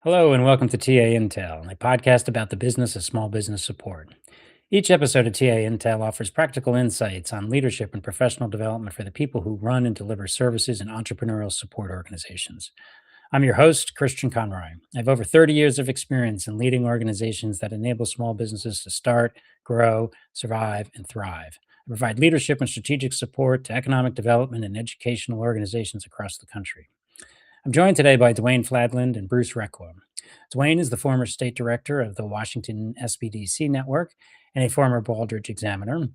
Hello, and welcome to TA Intel, a podcast about the business of small business support. Each episode of TA Intel offers practical insights on leadership and professional development for the people who run and deliver services in entrepreneurial support organizations. I'm your host, Christian Conroy. I have over 30 years of experience in leading organizations that enable small businesses to start, grow, survive, and thrive. I provide leadership and strategic support to economic development and educational organizations across the country. I'm joined today by Dwayne Fladland and Bruce Requa. Dwayne is the former state director of the Washington SBDC network and a former Baldrige examiner.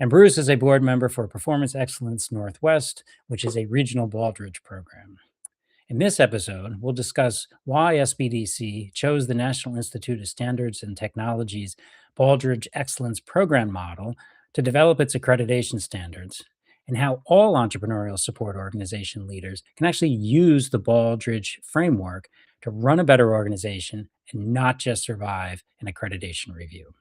And Bruce is a board member for Performance Excellence Northwest, which is a regional Baldrige program. In this episode, we'll discuss why SBDC chose the National Institute of Standards and Technology's Baldrige Excellence Program model to develop its accreditation standards, and how all entrepreneurial support organization leaders can actually use the Baldrige framework to run a better organization and not just survive an accreditation review.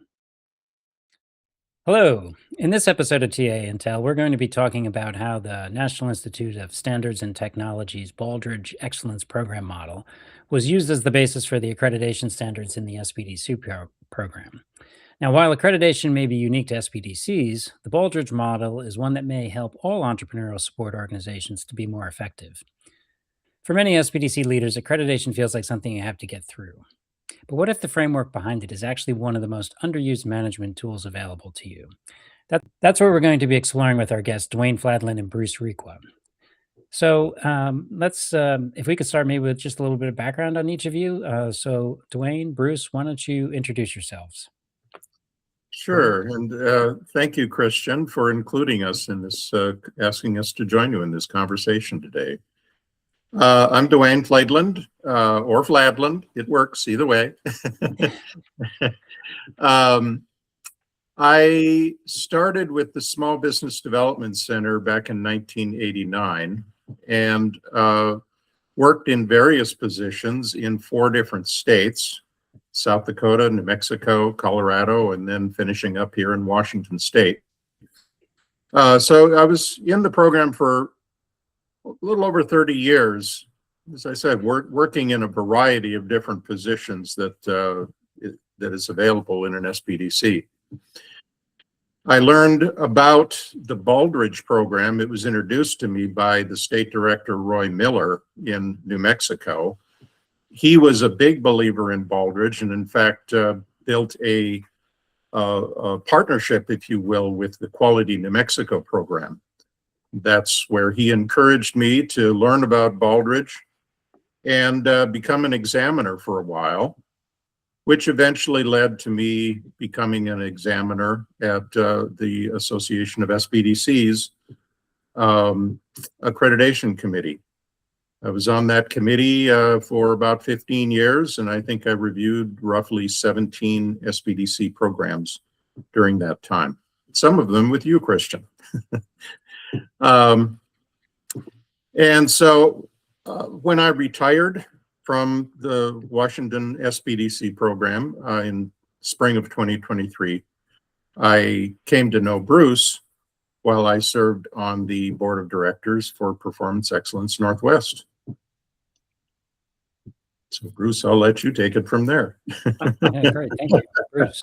Hello. In this episode of TA Intel, we're going to be talking about how the National Institute of Standards and Technology's Baldrige Excellence Program model was used as the basis for the accreditation standards in the SBDC program. Now, while accreditation may be unique to SBDCs, the Baldrige model is one that may help all entrepreneurial support organizations to be more effective. For many SBDC leaders, accreditation feels like something you have to get through. But what if the framework behind it is actually one of the most underused management tools available to you? That's what we're going to be exploring with our guests, Dwayne Fladland and Bruce Requa. So if we could start maybe with just a little bit of background on each of you. So Dwayne, Bruce, why don't you introduce yourselves? Sure, and thank you, Christian, for including us in this, asking us to join you in this conversation today. I'm Dwayne Fladland, or Fladland. It works either way. I started with the Small Business Development Center back in 1989 and worked in various positions in 4 different states: South Dakota, New Mexico, Colorado, and then finishing up here in Washington State. So I was in the program for a little over 30 years, as I said, working in a variety of different positions that is available in an SBDC. I learned about the Baldrige program. It was introduced to me by the state director, Roy Miller, in New Mexico. He was a big believer in Baldrige and, in fact, built a partnership, if you will, with the Quality New Mexico program. That's where he encouraged me to learn about Baldrige and become an examiner for a while, which eventually led to me becoming an examiner at the Association of SBDCs accreditation committee. I was on that committee for about 15 years, and I think I reviewed roughly 17 SBDC programs during that time, some of them with you, Christian. And so when I retired from the Washington SBDC program in spring of 2023, I came to know Bruce while I served on the board of directors for Performance Excellence Northwest. So Bruce, I'll let you take it from there. Yeah, great, thank you, Bruce.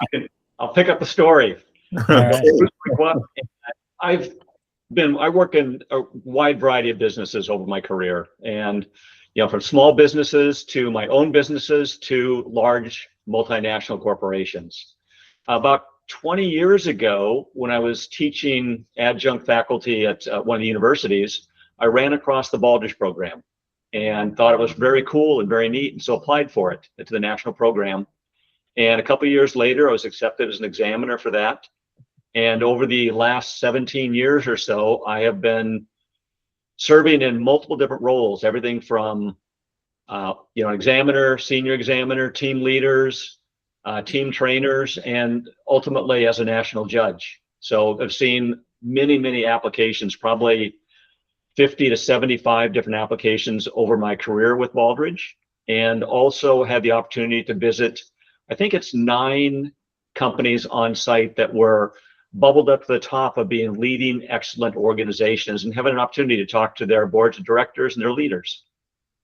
I'll pick up the story. I work in a wide variety of businesses over my career, and from small businesses to my own businesses to large multinational corporations. About 20 years ago, when I was teaching adjunct faculty at one of the universities, I ran across the Baldrige program and thought it was very cool and very neat, and so applied for it to the national program. And a couple of years later, I was accepted as an examiner for that. And over the last 17 years or so, I have been serving in multiple different roles, everything from examiner, senior examiner, team leaders, team trainers, and ultimately as a national judge. So I've seen many, many applications, probably 50 to 75 different applications over my career with Baldrige, and also had the opportunity to visit, I think it's 9 companies on site that were bubbled up to the top of being leading excellent organizations, and having an opportunity to talk to their boards of directors and their leaders.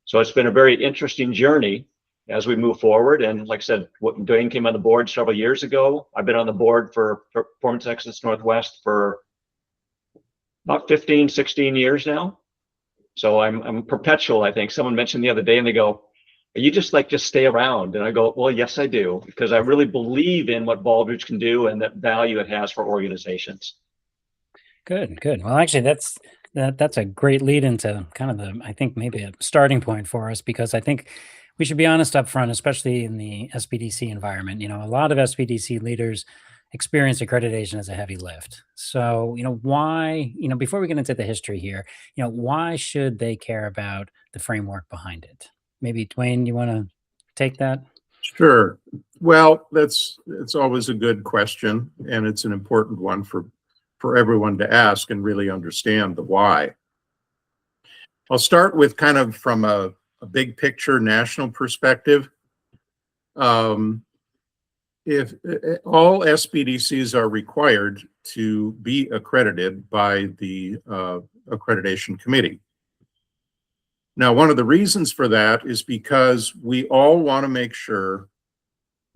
So it's been a very interesting journey, as we move forward. And like I said, Dwayne came on the board several years ago. I've been on the board for Performance Excellence Northwest for about 15, 16 years now. So I'm perpetual, I think. Someone mentioned the other day and they go, "Are you just stay around?" And I go, "Well, yes, I do, because I really believe in what Baldrige can do and that value it has for organizations." Good, good. Well, actually, that's a great lead into kind of I think maybe a starting point for us, because I think we should be honest up front, especially in the SBDC environment. A lot of SBDC leaders experience accreditation as a heavy lift. So, why, before we get into the history here, why should they care about the framework behind it? Maybe Dwayne, you want to take that? Sure. Well, it's always a good question, and it's an important one for everyone to ask and really understand the why. I'll start with kind of from a big picture national perspective. If all SBDCs are required to be accredited by the accreditation committee. Now, one of the reasons for that is because we all want to make sure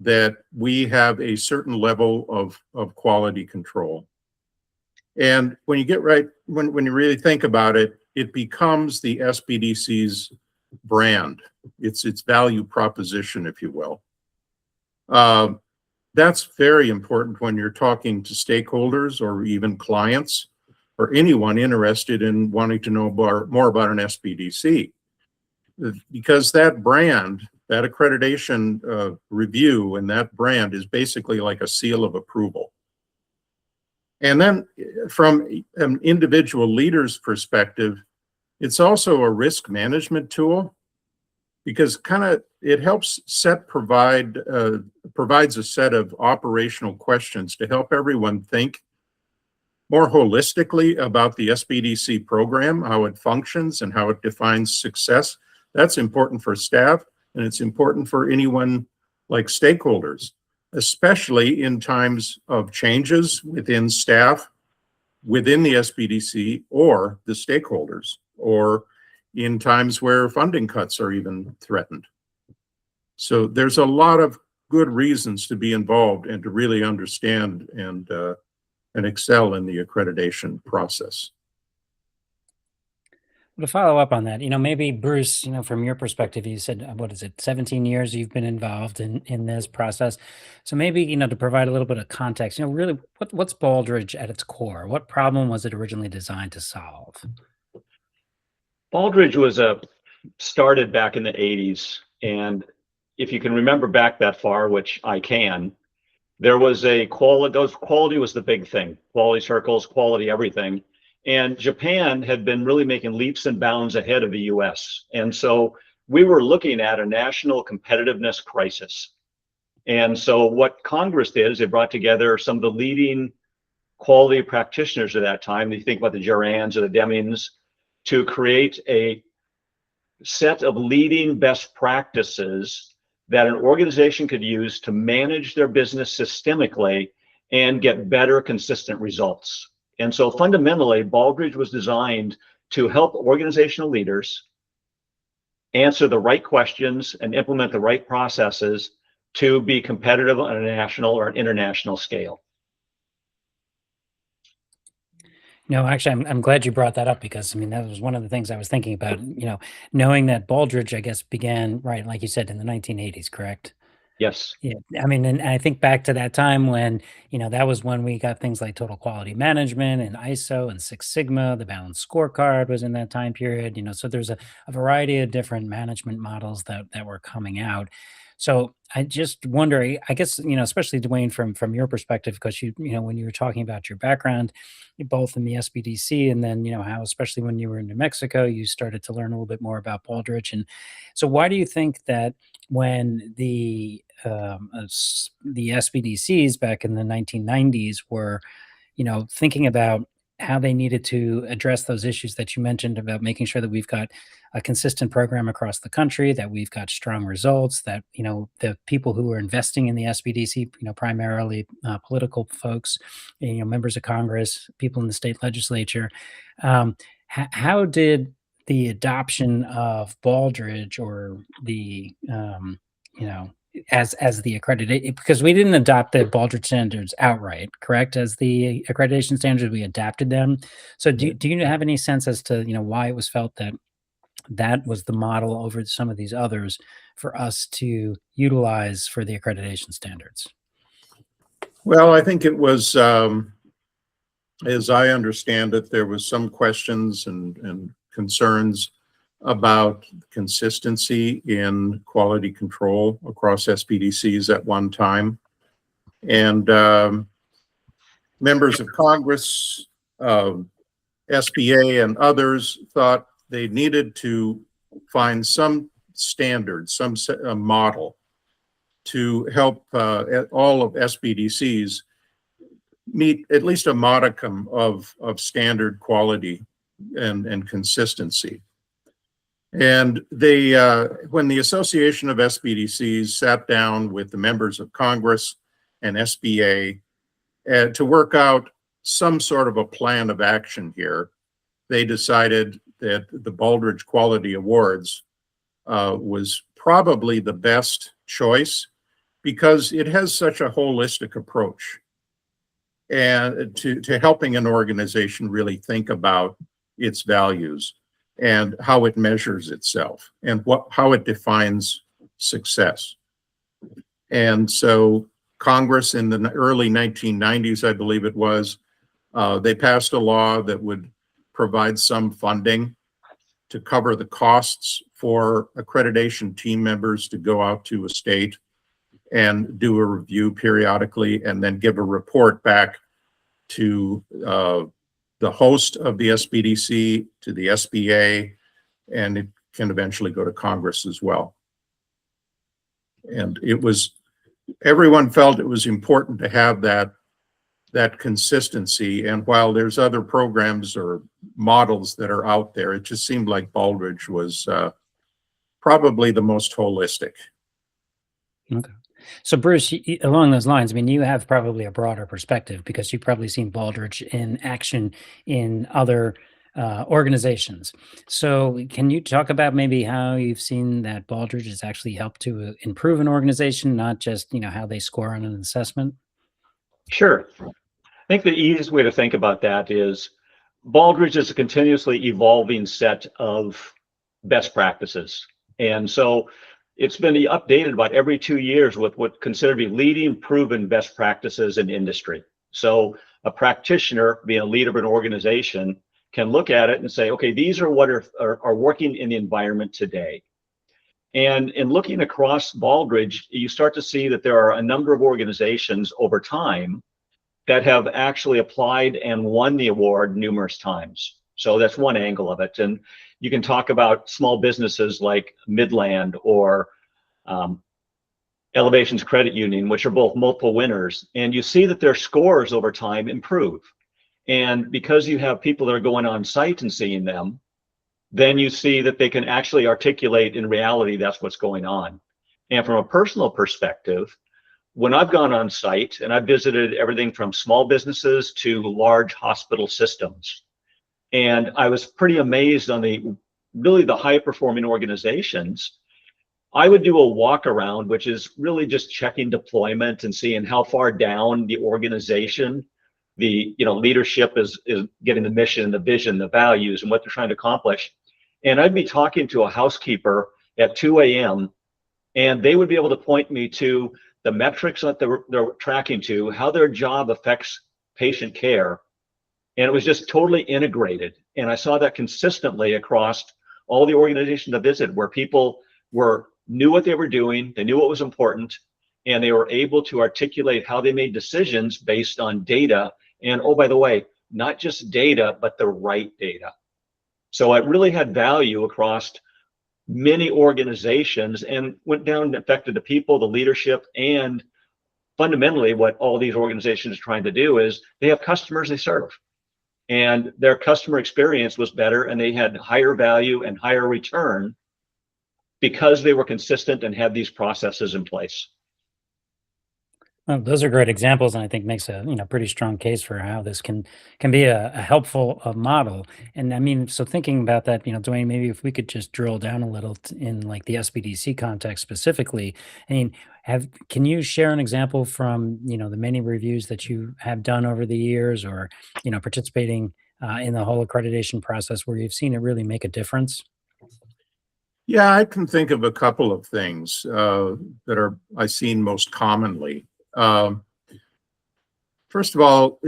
that we have a certain level of quality control. And when you get right, when you really think about it, it becomes the SBDC's brand. It's its value proposition, if you will. That's very important when you're talking to stakeholders or even clients or anyone interested in wanting to know more about an SBDC. Because that brand, that accreditation review and that brand is basically like a seal of approval. And then from an individual leader's perspective, it's also a risk management tool, because it helps provides a set of operational questions to help everyone think more holistically about the SBDC program, how it functions and how it defines success. That's important for staff, and it's important for anyone like stakeholders, especially in times of changes within staff, within the SBDC or the stakeholders, or in times where funding cuts are even threatened. So there's a lot of good reasons to be involved and to really understand and excel in the accreditation process. To follow up on that, maybe Bruce, from your perspective, you said, what is it, 17 years you've been involved in this process. So maybe, to provide a little bit of context, really what's Baldrige at its core? What problem was it originally designed to solve? Baldrige was started back in the 80s. And if you can remember back that far, which I can, there was quality was the big thing. Quality circles, quality everything. And Japan had been really making leaps and bounds ahead of the US. And so we were looking at a national competitiveness crisis. And so what Congress did is they brought together some of the leading quality practitioners at that time. You think about the Gerans or the Demings, to create a set of leading best practices that an organization could use to manage their business systemically and get better, consistent results. And so fundamentally, Baldrige was designed to help organizational leaders answer the right questions and implement the right processes to be competitive on a national or an international scale. No, actually, I'm glad you brought that up, because that was one of the things I was thinking about. Knowing that Baldrige, I guess, began, right, like you said, in the 1980s, correct? Yes. Yeah, and I think back to that time when, that was when we got things like total quality management and ISO and Six Sigma. The balanced scorecard was in that time period. So there's a variety of different management models that were coming out. So I just wonder, I guess, especially Dwayne, from your perspective, because when you were talking about your background, both in the SBDC, and then, how, especially when you were in New Mexico, you started to learn a little bit more about Baldrige. And so why do you think that when the SBDCs back in the 1990s were, thinking about how they needed to address those issues that you mentioned about making sure that we've got a consistent program across the country, that we've got strong results, that, the people who are investing in the SBDC, primarily political folks, members of Congress, people in the state legislature, how did the adoption of Baldrige, or the as the accreditation, because we didn't adopt the Baldrige standards outright, correct? As the accreditation standards, we adapted them. So do you have any sense as to, why it was felt that that was the model over some of these others for us to utilize for the accreditation standards? Well, I think it was, as I understand it, there was some questions and concerns about consistency in quality control across SBDCs at one time. And members of Congress, SBA, and others thought they needed to find some standard, some model to help all of SBDCs meet at least a modicum of standard quality and consistency. And they, when the Association of SBDCs sat down with the members of Congress and SBA to work out some sort of a plan of action here, they decided that the Baldrige Quality Awards was probably the best choice because it has such a holistic approach and to helping an organization really think about its values and how it measures itself and how it defines success. And so Congress in the early 1990s, I believe it was, they passed a law that would provide some funding to cover the costs for accreditation team members to go out to a state and do a review periodically and then give a report back to the host of the SBDC, to the SBA, and it can eventually go to Congress as well. And it was, everyone felt it was important to have that consistency. And while there's other programs or models that are out there, it just seemed like Baldrige was probably the most holistic. Okay. So Bruce, along those lines, I mean, you have probably a broader perspective because you've probably seen Baldrige in action in other organizations. So can you talk about maybe how you've seen that Baldrige has actually helped to improve an organization, not just, how they score on an assessment? Sure. I think the easiest way to think about that is Baldrige is a continuously evolving set of best practices. And so it's been updated about every 2 years with what considered to be leading proven best practices in industry. So a practitioner, being a leader of an organization, can look at it and say, okay, these are what are working in the environment today. And in looking across Baldrige, you start to see that there are a number of organizations over time that have actually applied and won the award numerous times. So that's one angle of it. And you can talk about small businesses like Midland or Elevations Credit Union, which are both multiple winners. And you see that their scores over time improve. And because you have people that are going on site and seeing them, then you see that they can actually articulate in reality that's what's going on. And from a personal perspective, when I've gone on site and I've visited everything from small businesses to large hospital systems, and I was pretty amazed on the high performing organizations. I would do a walk around, which is really just checking deployment and seeing how far down the organization, the leadership is getting the mission, the vision, the values, and what they're trying to accomplish. And I'd be talking to a housekeeper at 2 a.m. and they would be able to point me to the metrics that they're tracking to, how their job affects patient care. And it was just totally integrated. And I saw that consistently across all the organizations I visited, where people knew what they were doing, they knew what was important, and they were able to articulate how they made decisions based on data. And oh, by the way, not just data, but the right data. So it really had value across many organizations and went down and affected the people, the leadership, and fundamentally what all these organizations are trying to do is they have customers they serve. And their customer experience was better and they had higher value and higher return because they were consistent and had these processes in place. Well, those are great examples, and I think makes a pretty strong case for how this can be a helpful model. And I mean, so thinking about that, Dwayne, maybe if we could just drill down a little in like the SBDC context specifically. I mean, have can you share an example from the many reviews that you have done over the years, or participating in the whole accreditation process where you've seen it really make a difference? Yeah, I can think of a couple of things that are I've seen most commonly. Um, First of all,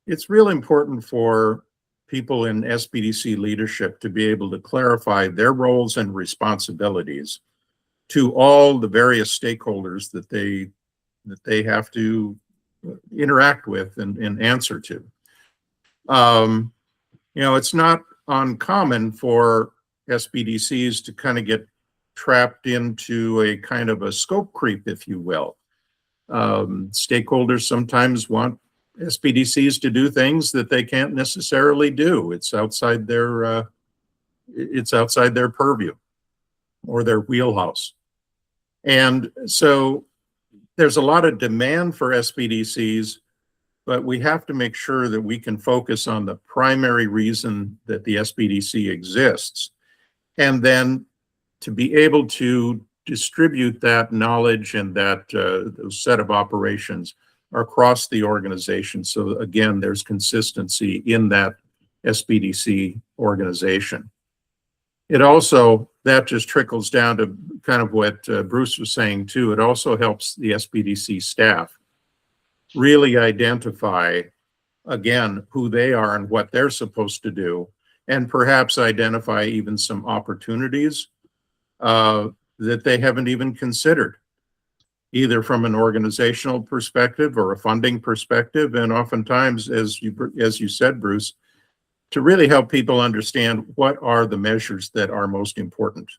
it's really important for people in SBDC leadership to be able to clarify their roles and responsibilities to all the various stakeholders that they have to interact with and answer to. Um, it's not uncommon for SBDCs to kind of get trapped into a kind of a scope creep, if you will. Stakeholders sometimes want SBDCs to do things that they can't necessarily do. It's outside their purview or their wheelhouse. And so there's a lot of demand for SBDCs, but we have to make sure that we can focus on the primary reason that the SBDC exists, and then to be able to distribute that knowledge and that set of operations across the organization. So again, there's consistency in that SBDC organization. It also, that just trickles down to kind of what Bruce was saying too. It also helps the SBDC staff really identify, again, who they are and what they're supposed to do, and perhaps identify even some opportunities that they haven't even considered, either from an organizational perspective or a funding perspective. And oftentimes, as you said, Bruce, to really help people understand what are the measures that are most important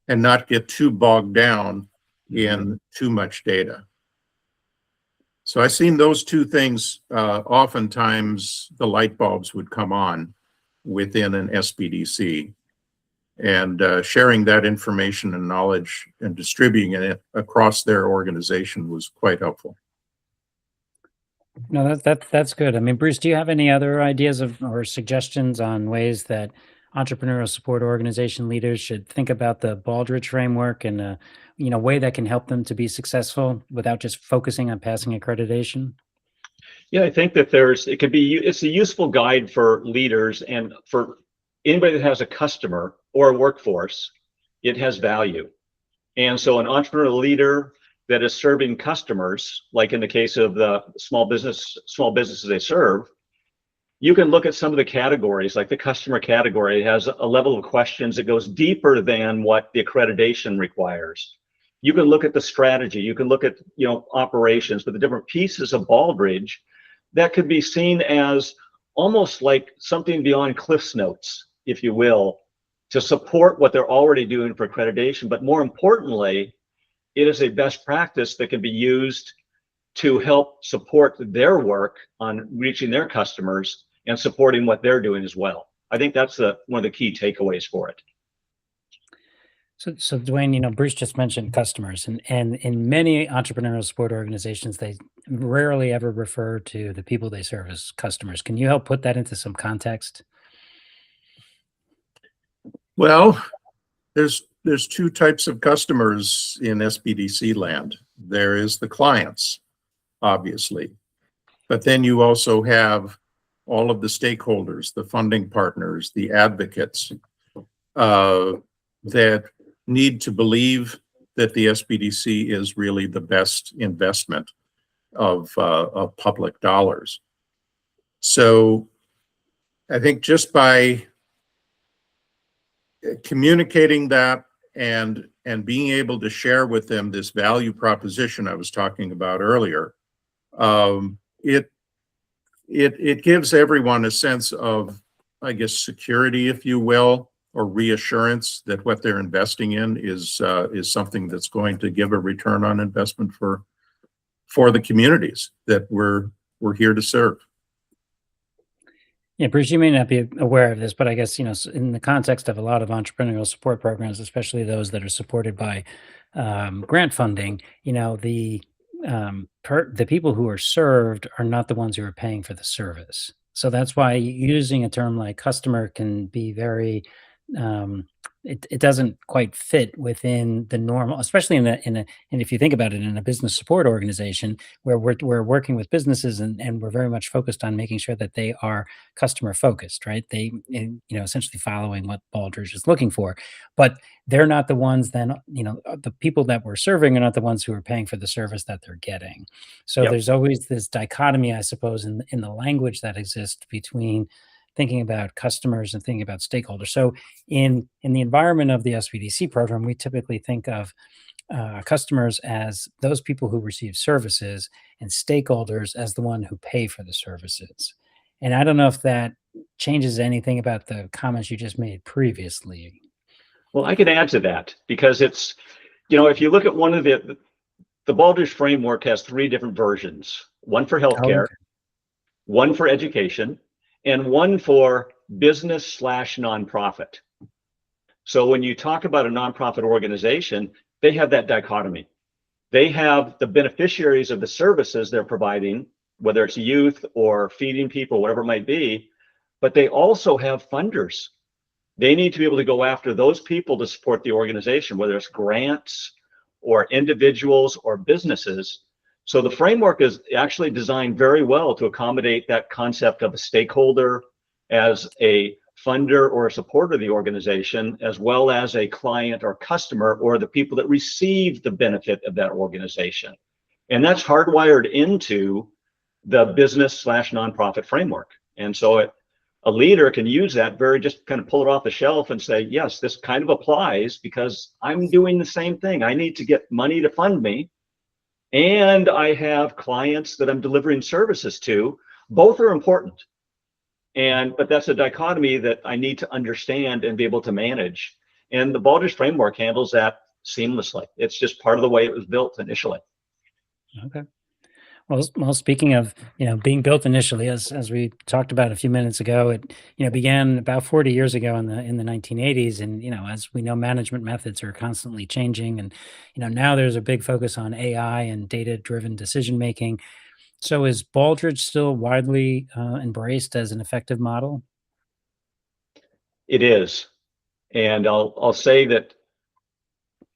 and not get too bogged down in too much data. So I've seen those two things. Oftentimes the light bulbs would come on within an SBDC, and sharing that information and knowledge and distributing it across their organization was quite helpful. No, that's good. I mean, Bruce, do you have any other ideas of or suggestions on ways that entrepreneurial support organization leaders should think about the Baldrige framework in a way that can help them to be successful without just focusing on passing accreditation? Yeah, I think that it's a useful guide for leaders and for anybody that has a customer or a workforce. It has value. And so an entrepreneurial leader that is serving customers, like in the case of the small businesses they serve, you can look at some of the categories, like the customer category. It has a level of questions that goes deeper than what the accreditation requires. You can look at the strategy, you can look at operations, but the different pieces of Baldrige that could be seen as almost like something beyond Cliff's Notes, if you will, to support what they're already doing for accreditation. But more importantly, it is a best practice that can be used to help support their work on reaching their customers and supporting what they're doing as well. I think that's one of the key takeaways for it. So Dwayne, Bruce just mentioned customers, and in many entrepreneurial support organizations, they rarely ever refer to the people they serve as customers. Can you help put that into some context? Well, there's two types of customers in SBDC land. There is the clients, obviously, but then you also have all of the stakeholders, the funding partners, the advocates that need to believe that the SBDC is really the best investment of public dollars. So I think just by communicating that and being able to share with them this value proposition I was talking about earlier, it gives everyone a sense of, I guess, security, if you will, or reassurance that what they're investing in is something that's going to give a return on investment for the communities that we're here to serve. Yeah, Bruce, you may not be aware of this, but I guess, in the context of a lot of entrepreneurial support programs, especially those that are supported by grant funding, the the people who are served are not the ones who are paying for the service. So that's why using a term like customer can be very, um, it doesn't quite fit within the normal, especially and if you think about it in a business support organization where we're working with businesses and we're very much focused on making sure that they are customer focused, right? Essentially following what Baldrige is looking for, but they're not the ones then, the people that we're serving are not the ones who are paying for the service that they're getting. So Yep. there's always this dichotomy, I suppose, in the language that exists between thinking about customers and thinking about stakeholders. So in the environment of the SBDC program, we typically think of customers as those people who receive services and stakeholders as the one who pay for the services. And I don't know if that changes anything about the comments you just made previously. Well, I can add to that because it's, if you look at one of the Baldrige framework has three different versions, one for Oh, healthcare, okay. one for education, and one for business/nonprofit. So when you talk about a nonprofit organization, they have that dichotomy. They have the beneficiaries of the services they're providing, whether it's youth or feeding people, whatever it might be, but they also have funders. They need to be able to go after those people to support the organization, whether it's grants or individuals or businesses. So the framework is actually designed very well to accommodate that concept of a stakeholder as a funder or a supporter of the organization, as well as a client or customer or the people that receive the benefit of that organization. And that's hardwired into the business/nonprofit framework. And so a leader can use that just kind of pull it off the shelf and say, yes, this kind of applies because I'm doing the same thing. I need to get money to fund me. And I have clients that I'm delivering services to. Both are important. But that's a dichotomy that I need to understand and be able to manage. And the Baldrige framework handles that seamlessly. It's just part of the way it was built initially. Okay. Well, speaking of, being built initially, as we talked about a few minutes ago, it, began about 40 years ago in the 1980s. And, as we know, management methods are constantly changing. And, now there's a big focus on AI and data-driven decision making. So is Baldrige still widely embraced as an effective model? It is. And I'll say that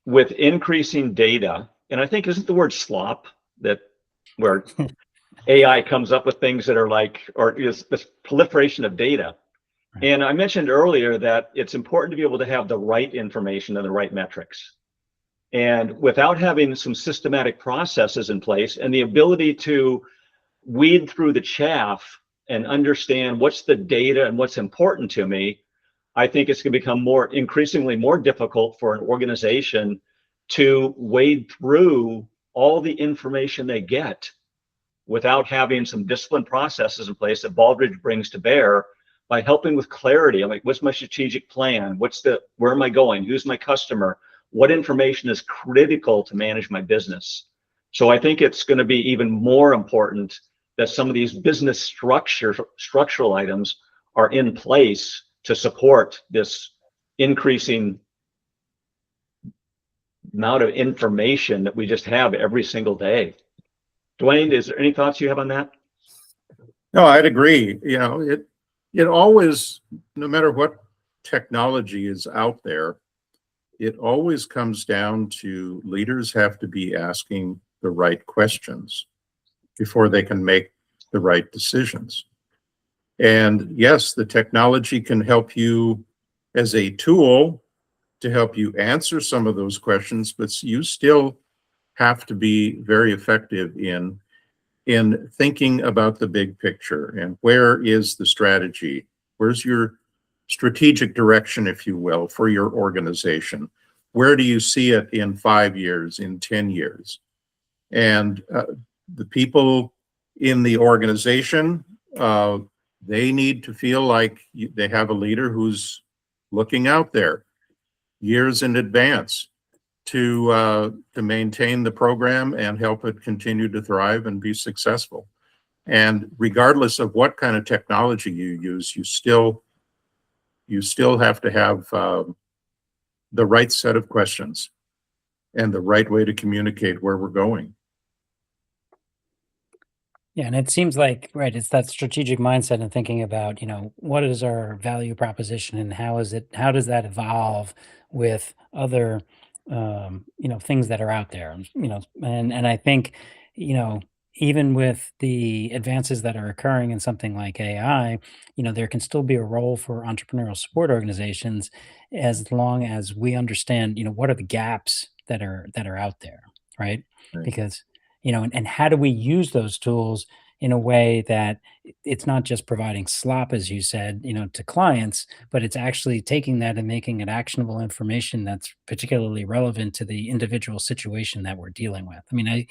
with increasing data, and I think isn't the word slop that where AI comes up with things that are like, or is this proliferation of data. Right. And I mentioned earlier that it's important to be able to have the right information and the right metrics. And without having some systematic processes in place and the ability to weed through the chaff and understand what's the data and what's important to me, I think it's going to become increasingly more difficult for an organization to wade through all the information they get without having some disciplined processes in place that Baldrige brings to bear by helping with clarity. I'm like, what's my strategic plan? Where am I going? Who's my customer? What information is critical to manage my business? So I think it's going to be even more important that some of these business structural items are in place to support this increasing amount of information that we just have every single day. Dwayne, is there any thoughts you have on that? No, I'd agree. It always, no matter what technology is out there, it always comes down to leaders have to be asking the right questions before they can make the right decisions. And yes, the technology can help you as a tool to help you answer some of those questions, but you still have to be very effective in thinking about the big picture and where is the strategy? Where's your strategic direction, if you will, for your organization? Where do you see it in 5 years, in 10 years? And the people in the organization, they need to feel like they have a leader who's looking out there years in advance to maintain the program and help it continue to thrive and be successful. And regardless of what kind of technology you use, you still have to have the right set of questions and the right way to communicate where we're going. Yeah, and it seems like, right, it's that strategic mindset and thinking about, what is our value proposition and how does that evolve with other, things that are out there, and I think, you know, even with the advances that are occurring in something like AI, there can still be a role for entrepreneurial support organizations as long as we understand, what are the gaps that are out there, right? Right. Because and how do we use those tools in a way that it's not just providing slop, as you said, to clients, but it's actually taking that and making it actionable information that's particularly relevant to the individual situation that we're dealing with. I mean,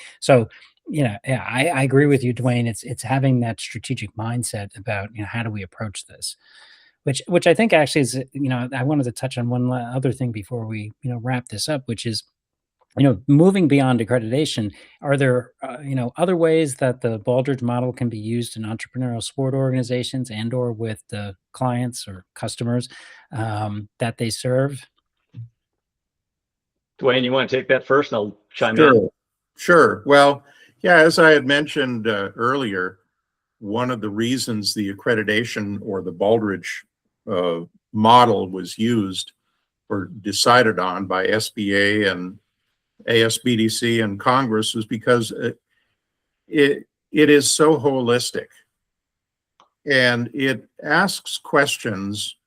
yeah, I agree with you, Dwayne. It's having that strategic mindset about how do we approach this, which I think actually is I wanted to touch on one other thing before we wrap this up, which is moving beyond accreditation, are there, other ways that the Baldrige model can be used in entrepreneurial support organizations and or with the clients or customers that they serve? Dwayne, you want to take that first, and I'll chime in. Sure, sure. Well, yeah, as I had mentioned earlier, one of the reasons the accreditation or the Baldrige model was used or decided on by SBA and ASBDC and Congress was because it is so holistic, and it asks questions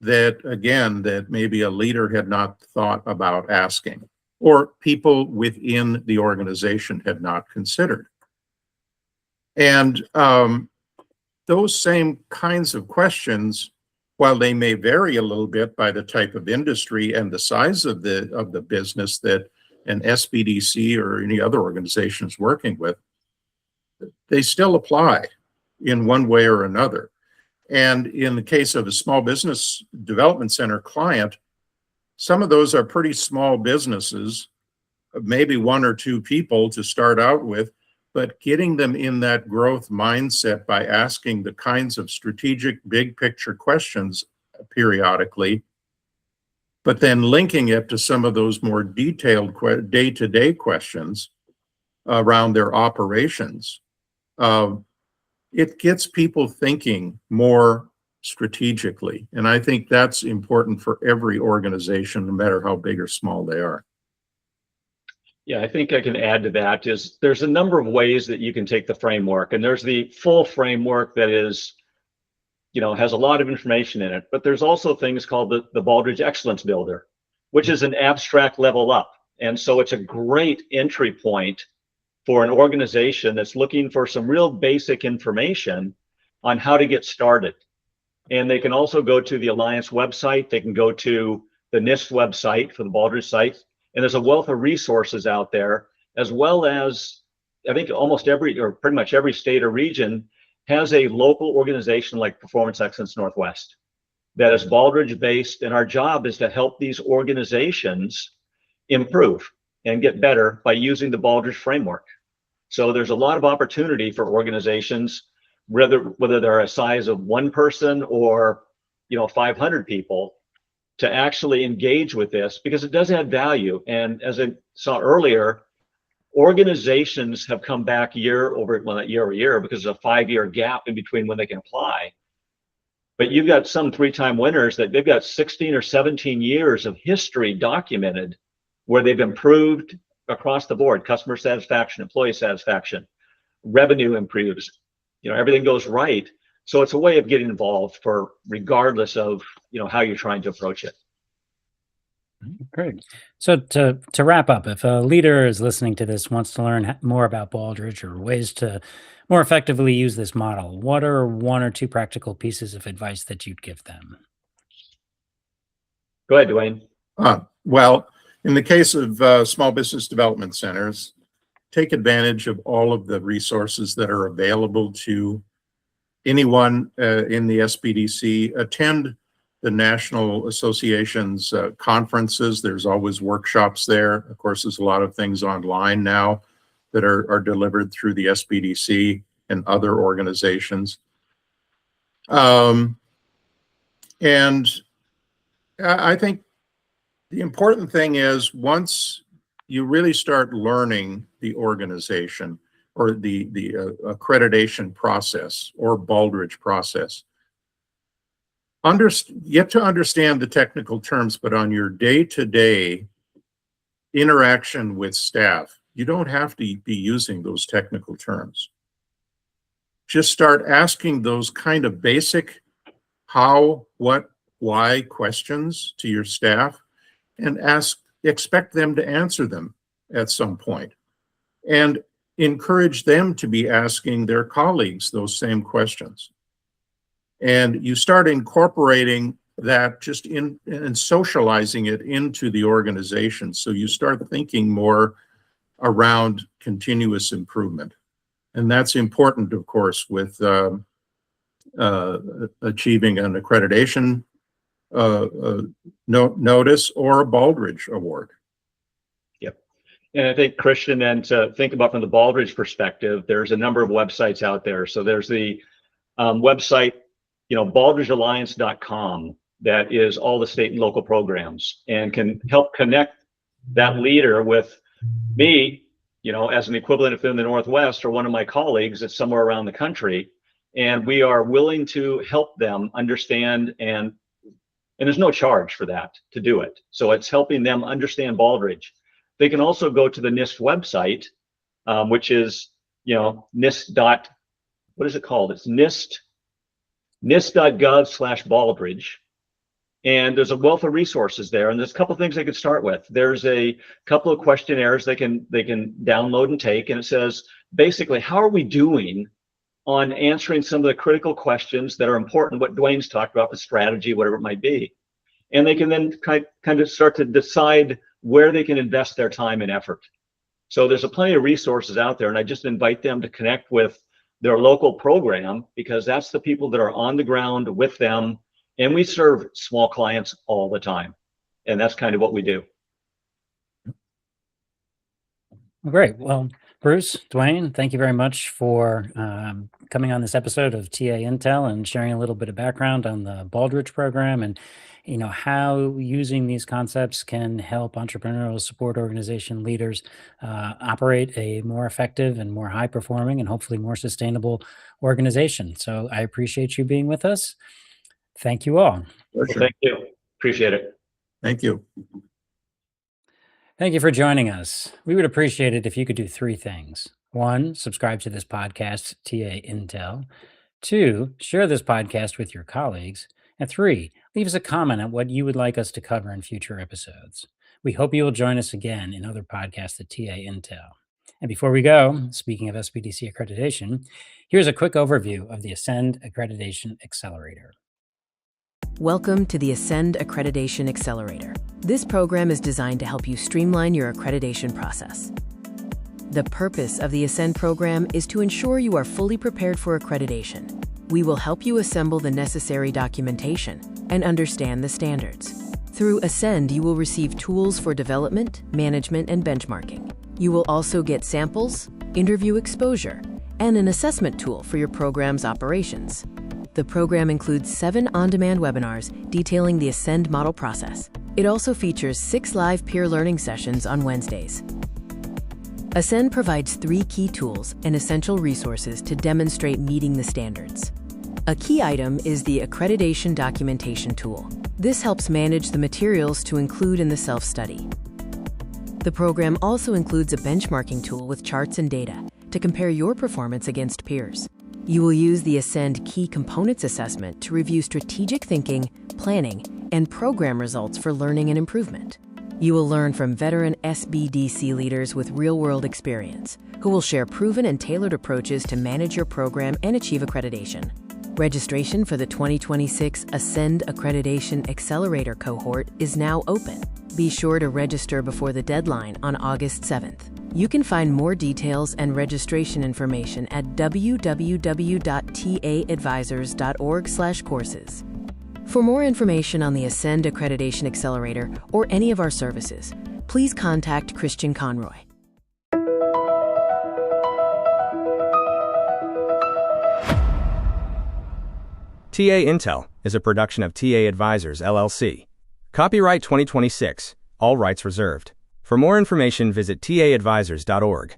that maybe a leader had not thought about asking, or people within the organization had not considered. And those same kinds of questions, while they may vary a little bit by the type of industry and the size of the business that an SBDC or any other organization is working with, they still apply in one way or another. And in the case of a small business development center client, some of those are pretty small businesses, maybe one or two people to start out with, but getting them in that growth mindset by asking the kinds of strategic big picture questions periodically, but then linking it to some of those more detailed day-to-day questions around their operations. It gets people thinking more strategically. And I think that's important for every organization, no matter how big or small they are. Yeah, I think I can add to that is there's a number of ways that you can take the framework, and there's the full framework that is, has a lot of information in it, but there's also things called the Baldrige Excellence Builder, which is an abstract level up. And so it's a great entry point for an organization that's looking for some real basic information on how to get started. And they can also go to the Alliance website. They can go to the NIST website for the Baldrige site. And there's a wealth of resources out there, as well as I think almost every, or pretty much every state or region has a local organization like Performance Excellence Northwest that is Baldrige based. And our job is to help these organizations improve and get better by using the Baldrige framework. So there's a lot of opportunity for organizations, whether they're a size of one person or 500 people, to actually engage with this, because it does add value. And as I saw earlier, organizations have come back not year over year, because there's a 5-year gap in between when they can apply. But you've got some 3-time winners that they've got 16 or 17 years of history documented where they've improved across the board: customer satisfaction, employee satisfaction, revenue improves, everything goes right. So it's a way of getting involved for regardless of how you're trying to approach it. Great. So to wrap up, if a leader is listening to this, wants to learn more about Baldrige or ways to more effectively use this model, what are 1 or 2 practical pieces of advice that you'd give them? Go ahead, Dwayne. Well, in the case of small business development centers, take advantage of all of the resources that are available to anyone in the SBDC. Attend the National Association's conferences. There's always workshops there. Of course, there's a lot of things online now that are delivered through the SBDC and other organizations. And I think the important thing is, once you really start learning the organization, or the accreditation process or Baldrige process. You have to understand the technical terms, but on your day-to-day interaction with staff, you don't have to be using those technical terms. Just start asking those kind of basic how, what, why questions to your staff, and expect them to answer them at some point. And encourage them to be asking their colleagues those same questions. And you start incorporating that just in and socializing it into the organization. So you start thinking more around continuous improvement. And that's important, of course, with achieving an accreditation notice or a Baldrige award. Yep. And I think, Christian, then to think about from the Baldrige perspective, there's a number of websites out there. So there's the website, baldrigealliance.com, that is all the state and local programs and can help connect that leader with me, as an equivalent if in the Northwest, or one of my colleagues that's somewhere around the country. And we are willing to help them understand, and there's no charge for that to do it. So it's helping them understand Baldrige. They can also go to the NIST website, which is, NIST. What is it called? It's NIST.gov/Baldrige. And there's a wealth of resources there. And there's a couple of things they could start with. There's a couple of questionnaires they can download and take. And it says, basically, how are we doing on answering some of the critical questions that are important, what Dwayne's talked about, the strategy, whatever it might be. And they can then kind of start to decide where they can invest their time and effort. So there's plenty of resources out there. And I just invite them to connect with their local program, because that's the people that are on the ground with them. And we serve small clients all the time. And that's kind of what we do. Great. Well, Bruce, Dwayne, thank you very much for coming on this episode of TA Intel and sharing a little bit of background on the Baldrige program and how using these concepts can help entrepreneurial support organization leaders operate a more effective and more high performing and hopefully more sustainable organization. So I appreciate you being with us. Thank you all. Sure. Well, thank you. Appreciate it. Thank you. Thank you for joining us. We would appreciate it if you could do 3 things. 1, subscribe to this podcast, TA Intel. 2, share this podcast with your colleagues. And 3, leave us a comment on what you would like us to cover in future episodes. We hope you will join us again in other podcasts at TA Intel. And before we go, speaking of SBDC accreditation, here's a quick overview of the Ascend Accreditation Accelerator. Welcome to the Ascend Accreditation Accelerator. This program is designed to help you streamline your accreditation process. The purpose of the Ascend program is to ensure you are fully prepared for accreditation. We will help you assemble the necessary documentation and understand the standards. Through Ascend, you will receive tools for development, management, and benchmarking. You will also get samples, interview exposure, and an assessment tool for your program's operations. The program includes 7 on-demand webinars detailing the Ascend model process. It also features 6 live peer learning sessions on Wednesdays. Ascend provides 3 key tools and essential resources to demonstrate meeting the standards. A key item is the Accreditation Documentation Tool. This helps manage the materials to include in the self-study. The program also includes a benchmarking tool with charts and data to compare your performance against peers. You will use the Ascend Key Components Assessment to review strategic thinking, planning, and program results for learning and improvement. You will learn from veteran SBDC leaders with real-world experience, who will share proven and tailored approaches to manage your program and achieve accreditation. Registration for the 2026 Ascend Accreditation Accelerator cohort is now open. Be sure to register before the deadline on August 7th. You can find more details and registration information at www.taadvisors.org/courses. For more information on the Ascend Accreditation Accelerator or any of our services, please contact Christian Conroy. TA Intel is a production of TA Advisors, LLC. Copyright 2026, all rights reserved. For more information, visit taadvisors.org.